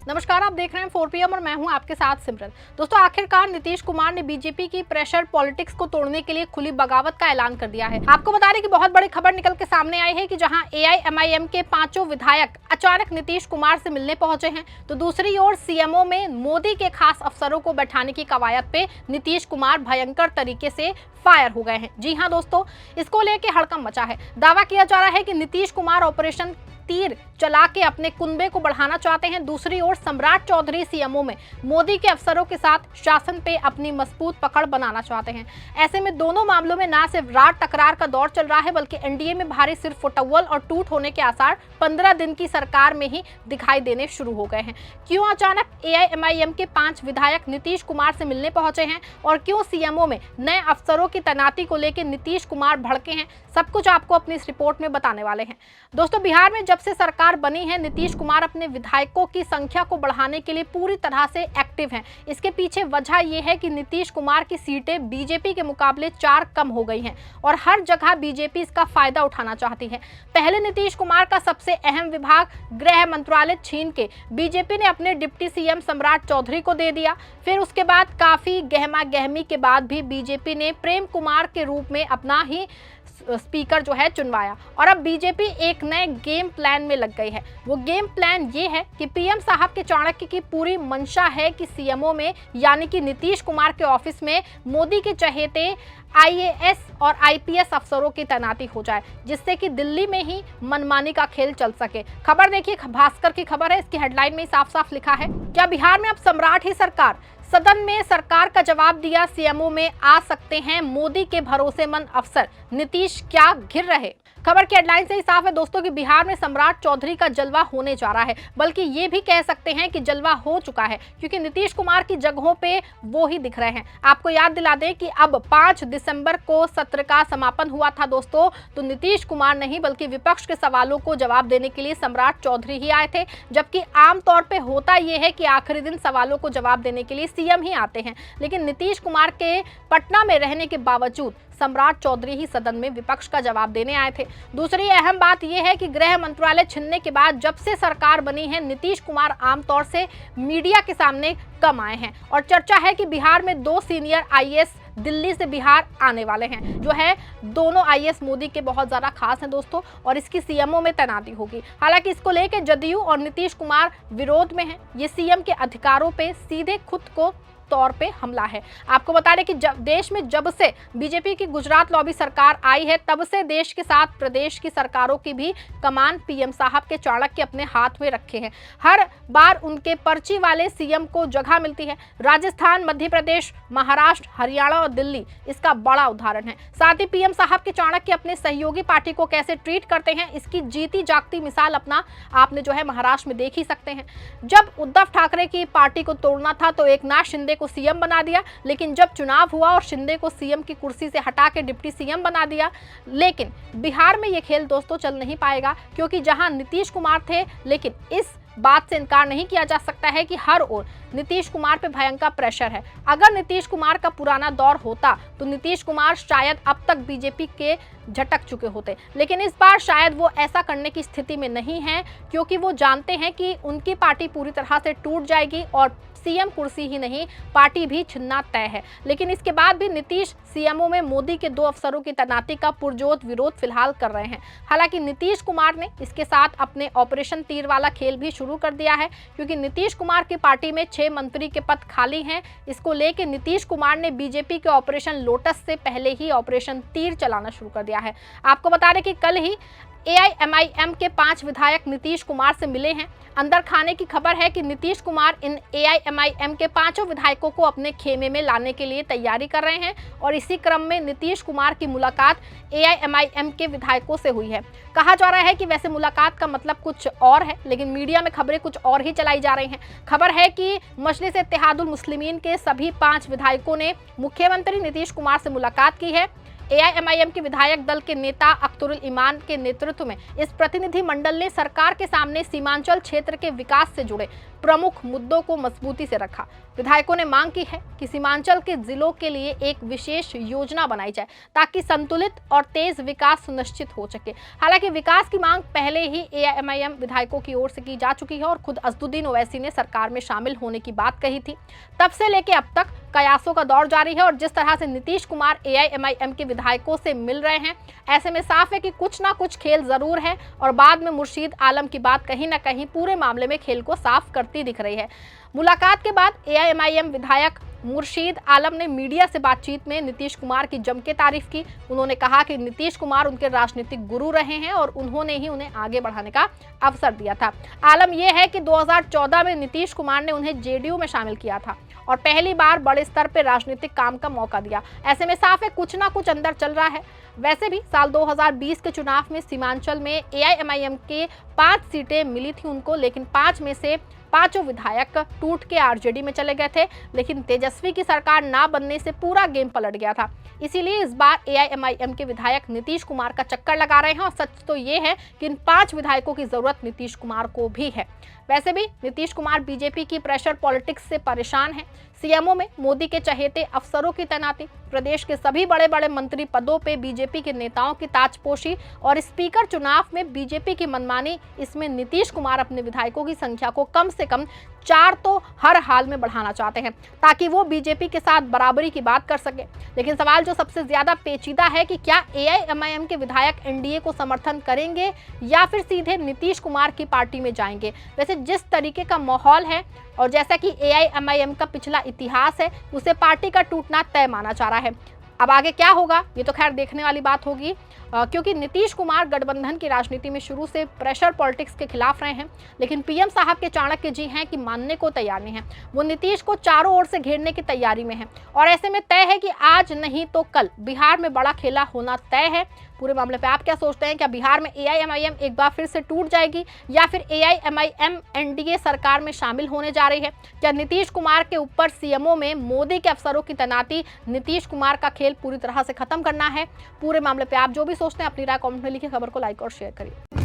नमस्कार, आप देख रहे हैं 4 PM और मैं हूं आपके साथ सिमरन। दोस्तों, आखिरकार नीतीश कुमार ने बीजेपी की प्रेशर पॉलिटिक्स को तोड़ने के लिए खुली बगावत का ऐलान कर दिया है। आपको बता दें कि बहुत बड़ी खबर निकल के सामने आई है कि जहां AIMIM के 5 विधायक अचानक नीतीश कुमार से मिलने पहुंचे हैं, तो दूसरी ओर CMO में मोदी के खास अफसरों को बैठाने की कवायद पे नीतीश कुमार भयंकर तरीके से फायर हो गए हैं। जी हाँ दोस्तों, इसको लेके हड़कंप मचा है। दावा किया जा रहा है कि नीतीश कुमार ऑपरेशन तीर चला के अपने कुनबे को बढ़ाना चाहते हैं। दूसरी ओर सम्राट चौधरी CMO में मोदी के अफसरों के साथ शासन पे अपनी मजबूत पकड़ बनाना चाहते हैं। ऐसे में दोनों मामलों में ना सिर्फ रात टकरार का दौर चल रहा है, बल्कि NDA में भारी सिर फुटअव्वल और टूट होने के आसार 15 दिन की सरकार में ही दिखाई देने शुरू हो गए हैं। क्यों अचानक AIMIM के 5 विधायक नीतीश कुमार से मिलने पहुंचे हैं और क्यों CMO में नए अफसरों की तैनाती को लेकर नीतीश कुमार भड़के हैं, सब कुछ आपको अपनी इस रिपोर्ट में बताने वाले हैं। दोस्तों, बिहार में जब से सरकार बनी है, नीतीश कुमार अपने विधायकों की संख्या को बढ़ाने के लिए पूरी तरह से एक्टिव हैं। इसके पीछे वजह यह है कि नीतीश कुमार की सीटें बीजेपी के मुकाबले 4 कम हो गई हैं और हर जगह बीजेपी इसका फायदा उठाना चाहती है। पहले नीतीश कुमार का सबसे अहम विभाग गृह मंत्रालय छीन के बीजेपी ने अपने डिप्टी CM सम्राट चौधरी को दे दिया। फिर उसके बाद काफी गहमा गहमी के बाद भी बीजेपी ने प्रेम कुमार के रूप में अपना ही स्पीकर जो है चुनवाया और अब बीजेपी एक नए गेम प्लान में लग गई है। वो गेम प्लान ये है कि PM साहब के चाणक्य की पूरी मंशा है कि CMO में यानी कि नीतीश कुमार के ऑफिस में मोदी के चहेते IAS और IPS अफसरों की तैनाती हो जाए, जिससे कि दिल्ली में ही मनमानी का खेल चल सके। खबर देखिए, भास्कर की खबर है, इसकी हेडलाइन में साफ साफ लिखा है, क्या बिहार में अब सम्राट ही सरकार? सदन में सरकार का जवाब दिया, CMO में आ सकते हैं मोदी के भरोसेमंद अफसर, नीतीश क्या घिर रहे? खबर की हेडलाइन से ही साफ है दोस्तों कि बिहार में सम्राट चौधरी का जलवा होने जा रहा है, बल्कि ये भी कह सकते हैं कि जलवा हो चुका है, क्योंकि नीतीश कुमार की जगहों पे वो ही दिख रहे हैं। आपको याद दिला दें कि अब 5 दिसंबर को सत्र का समापन हुआ था दोस्तों, तो नीतीश कुमार नहीं बल्कि विपक्ष के सवालों को जवाब देने के लिए सम्राट चौधरी ही आए थे, जबकि आमतौर पर होता यह है कि आखिरी दिन सवालों को जवाब देने के लिए CM ही आते हैं। लेकिन नीतीश कुमार के पटना में रहने के बावजूद सम्राट चौधरी ही सदन में विपक्ष का जवाब देने आए थे। दूसरी अहम बात यह है कि गृह मंत्रालय छिनने के बाद जब से सरकार बनी है, नीतीश कुमार आमतौर से मीडिया के सामने कम आए हैं और चर्चा है कि बिहार में 2 सीनियर IAS दिल्ली से बिहार आने वाले हैं। जो है दोनों IAS मोदी के बहुत ज्यादा खास हैं दोस्तों, और इसकी CMO में तैनाती होगी। हालांकि इसको लेकर जदयू और नीतीश कुमार विरोध में हैं। ये CM के अधिकारों पे सीधे खुद को तौर पे हमला है। आपको बता दें कि देश में जब से बीजेपी की गुजरात लॉबी सरकार आई है, तब से देश के साथ प्रदेश की सरकारों की भी कमान PM साहब के चाणक्य अपने हाथ में रखे हैं। हर बार उनके पर्ची वाले CM को जगह मिलती है। राजस्थान, मध्य प्रदेश, महाराष्ट्र, हरियाणा और दिल्ली इसका बड़ा उदाहरण है। साथ ही PM साहब के चाणक्य अपने सहयोगी पार्टी को कैसे ट्रीट करते हैं, इसकी जीती जागती मिसाल अपना आपने जो है महाराष्ट्र में देख ही सकते हैं। जब उद्धव ठाकरे की पार्टी को तोड़ना था तो एकनाथ शिंदे को CM बना दिया, लेकिन जब चुनाव हुआ और शिंदे को CM की कुर्सी से हटा के डिप्टी CM बना दिया। लेकिन बिहार में ये खेल दोस्तों चल नहीं पाएगा, क्योंकि जहां नीतीश कुमार थे, लेकिन इस बात से इनकार नहीं किया जा सकता है कि हर ओर नीतीश कुमार पे भयंकर प्रेशर है। अगर नीतीश कुमार का पुराना दौर होता तो नीतीश कुमार शायद अब तक बीजेपी के झटक चुके होते, लेकिन इस बार शायद वो ऐसा करने की स्थिति में नहीं है, क्योंकि वो जानते हैं कि उनकी पार्टी पूरी तरह से टूट जाएगी और CM कुर्सी ही नहीं, पार्टी भी छिनना तय है। लेकिन इसके बाद भी नीतीश CMO में मोदी के 2 अफसरों की तैनाती का पुरजोर विरोध फिलहाल कर रहे हैं। हालांकि नीतीश कुमार ने इसके साथ अपने ऑपरेशन तीर वाला खेल भी शुरू कर दिया है, क्योंकि नीतीश कुमार की पार्टी में 6 मंत्री के पद खाली हैं। इसको लेकर नीतीश कुमार ने बीजेपी के ऑपरेशन लोटस से पहले ही ऑपरेशन तीर चलाना शुरू कर दिया है। आपको बता दें कि कल ही AIMIM के 5 विधायक नीतीश कुमार से मिले हैं। अंदर खाने की खबर है कि नीतीश कुमार इन AIMIM के 5 विधायकों को अपने खेमे में लाने के लिए तैयारी कर रहे हैं और इसी क्रम में नीतीश कुमार की मुलाकात AIMIM के विधायकों से हुई है। कहा जा रहा है कि वैसे मुलाकात का मतलब कुछ और है, लेकिन मीडिया में खबरें कुछ और ही चलाई जा रही हैं। खबर है कि मजलिस इत्तेहादुल मुस्लिमीन के सभी 5 विधायकों ने मुख्यमंत्री नीतीश कुमार से मुलाकात की है। एआईएमआईएम के विधायक दल के नेता अख्तरुल ईमान के नेतृत्व में इस प्रतिनिधि मंडल ने सरकार के सामने सीमांचल क्षेत्र के विकास से जुड़े प्रमुख मुद्दों को मजबूती से रखा। विधायकों ने मांग की है कि सीमांचल के जिलों के लिए एक विशेष योजना बनाई जाए ताकि संतुलित और तेज विकास सुनिश्चित हो सके। हालांकि विकास की मांग पहले ही एआईएमआईएम विधायकों की ओर से की जा चुकी है और खुद असदुद्दीन ओवैसी ने सरकार में शामिल होने की बात कही थी। तब से लेकर अब तक कयासों का दौर जारी है और जिस तरह से नीतीश कुमार एआईएमआईएम के विधायकों से मिल रहे हैं, ऐसे में साफ है कि कुछ ना कुछ खेल जरूर है और बाद में मुर्शीद आलम की बात कहीं ना कहीं पूरे मामले में खेल को साफ करती दिख रही है। मुलाकात के बाद एआईएमआईएम विधायक मुर्शीद आलम ने मीडिया से बातचीत में नीतीश कुमार की जम के तारीफ की। उन्होंने कहा कि नीतीश कुमार उनके राजनीतिक गुरु रहे हैं और उन्होंने ही उन्हें आगे बढ़ाने का अवसर दिया था। आलम यह है कि 2014 में नीतीश कुमार ने उन्हें जेडीयू में शामिल किया था और पहली बार बड़े स्तर पर राजनीतिक काम का मौका दिया। ऐसे में साफ है कुछ ना कुछ अंदर चल रहा है। वैसे भी साल 2020 के चुनाव में सीमांचल में एआईएमआईएम के 5 सीटें मिली थी उनको, लेकिन 5 में से 5 विधायक टूट के आरजेडी में चले गए थे। लेकिन तेजस्वी की सरकार ना बनने से पूरा गेम पलट गया था। इसीलिए इस बार एआईएमआईएम के विधायक नीतीश कुमार का चक्कर लगा रहे हैं और सच तो ये है कि इन 5 विधायकों की जरूरत नीतीश कुमार को भी है। वैसे भी नीतीश कुमार बीजेपी की प्रेशर पॉलिटिक्स से परेशान हैं। सीएमओ में मोदी के चहेते अफसरों की तैनाती, प्रदेश के सभी बड़े बड़े मंत्री पदों पे बीजेपी के नेताओं की ताजपोशी और स्पीकर चुनाव में बीजेपी की मनमानी, इसमें नीतीश कुमार अपने विधायकों की संख्या को कम से कम 4 तो हर हाल में बढ़ाना चाहते हैं ताकि वो बीजेपी के साथ बराबरी की बात कर सके। लेकिन सवाल जो सबसे ज्यादा पेचीदा है कि क्या एआईएमआईएम के विधायक एनडीए को समर्थन करेंगे या फिर सीधे नीतीश कुमार की पार्टी में जाएंगे। वैसे जिस तरीके का माहौल है और जैसा कि एआईएमआईएम का पिछला इतिहास है, उसे पार्टी का टूटना तय माना जा रहा है। अब आगे क्या होगा ये तो खैर देखने वाली बात होगी, क्योंकि नीतीश कुमार गठबंधन की राजनीति में शुरू से प्रेशर पॉलिटिक्स के खिलाफ रहे हैं। लेकिन पीएम साहब के चाणक्य जी हैं कि मानने को तैयार नहीं है। वो नीतीश को चारों ओर से घेरने की तैयारी में है और ऐसे में तय है कि आज नहीं तो कल बिहार में बड़ा खेला होना तय है। पूरे मामले पे आप क्या सोचते हैं? क्या बिहार में एआईएमआईएम एक बार फिर से टूट जाएगी या फिर एआईएमआईएम एनडीए सरकार में शामिल होने जा रही है? क्या नीतीश कुमार के ऊपर सीएमओ में मोदी के अफसरों की तैनाती नीतीश कुमार का खेल पूरी तरह से खत्म करना है? पूरे मामले पे आप जो भी सोचते हैं अपनी राय कमेंट में लिखिए। खबर को लाइक और शेयर करिए।